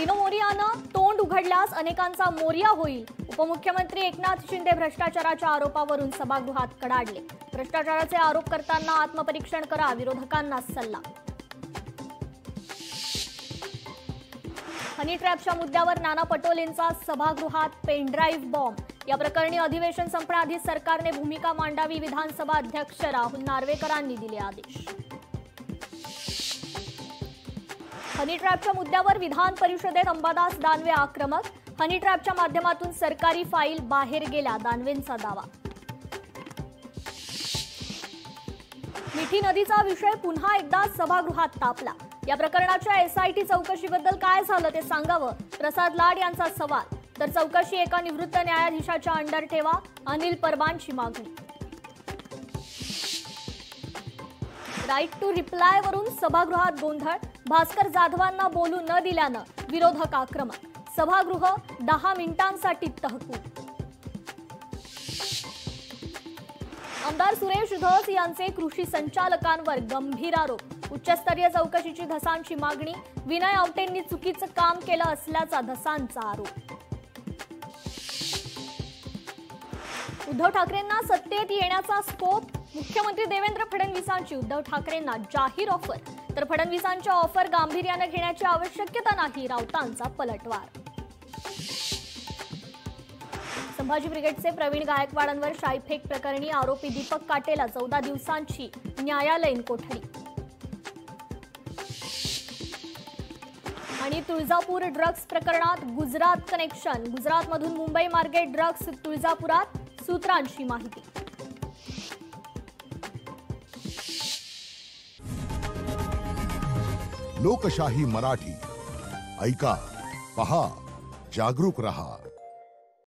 विनो मोरियानं तोंड उघडल्यास अनेकांचा मोरिया होईल. उपमुख्यमंत्री एकनाथ शिंदे भ्रष्टाचाराच्या आरोपावरून सभागृहात कडाडले. भ्रष्टाचाराचे आरोप करताना आत्मपरीक्षण करा, विरोधकांना सल्ला. हनी ट्रॅपच्या मुद्द्यावर नाना पटोलेंचा सभागृहात पेनड्राईव्ह बॉम्ब. या प्रकरणी अधिवेशन संपण्याआधी सरकारने भूमिका मांडावी, विधानसभा अध्यक्ष राहुल नार्वेकरांनी दिले आदेश. हनी ट्रॅपच्या मुद्द्यावर विधान परिषदेत अंबादास दानवे आक्रमक. हनी ट्रॅपच्या माध्यमातून सरकारी फाईल बाहेर गेल्या, दानवेंचा दावा. मिठी नदीचा विषय पुन्हा एकदा सभागृहात तापला. या प्रकरणाच्या एसआयटी चौकशीबद्दल काय झालं ते सांगावं, प्रसाद लाड यांचा सवाल. तर चौकशी एका निवृत्त न्यायाधीशाच्या अंडर ठेवा, अनिल परबांची मागणी. राईट टू रिप्लाय वरून सभागृहात गोंधळ. भास्कर जाधवांना बोलू न दिल्यानं विरोधक आक्रमक. सभागृह 10 मिनिटांसाठी तहकूब. आमदार सुरेश धस यांचे कृषी संचालकांवर गंभीर आरोप. उच्चस्तरीय चौकशीची धसांची मागणी. विनय आवटेंनी चुकीचं काम केलं असल्याचा धसांचा आरोप. उद्धव ठाकरेंना सत्तेत येण्याचा स्कोप. मुख्यमंत्री देवेंद्र फडणवीसांची उद्धव ठाकरेंना जाहीर ऑफर. तर फडणवीसांच्या ऑफर गांभीर्याने घेण्याची आवश्यकता नाही, राऊतांचा पलटवार. संभाजी ब्रिगेडचे प्रवीण गायकवाडांवर शाईफेक प्रकरणी आरोपी दीपक काटेला 14 दिवसांची न्यायालयीन कोठडी. आणि तुळजापूर ड्रग्ज प्रकरणात गुजरात कनेक्शन. गुजरातमधून मुंबई मार्गे ड्रग्ज तुळजापुरात, सूत्रांची माहिती. लोकशाही मराठी ऐका, पहा, जागरूक रहा.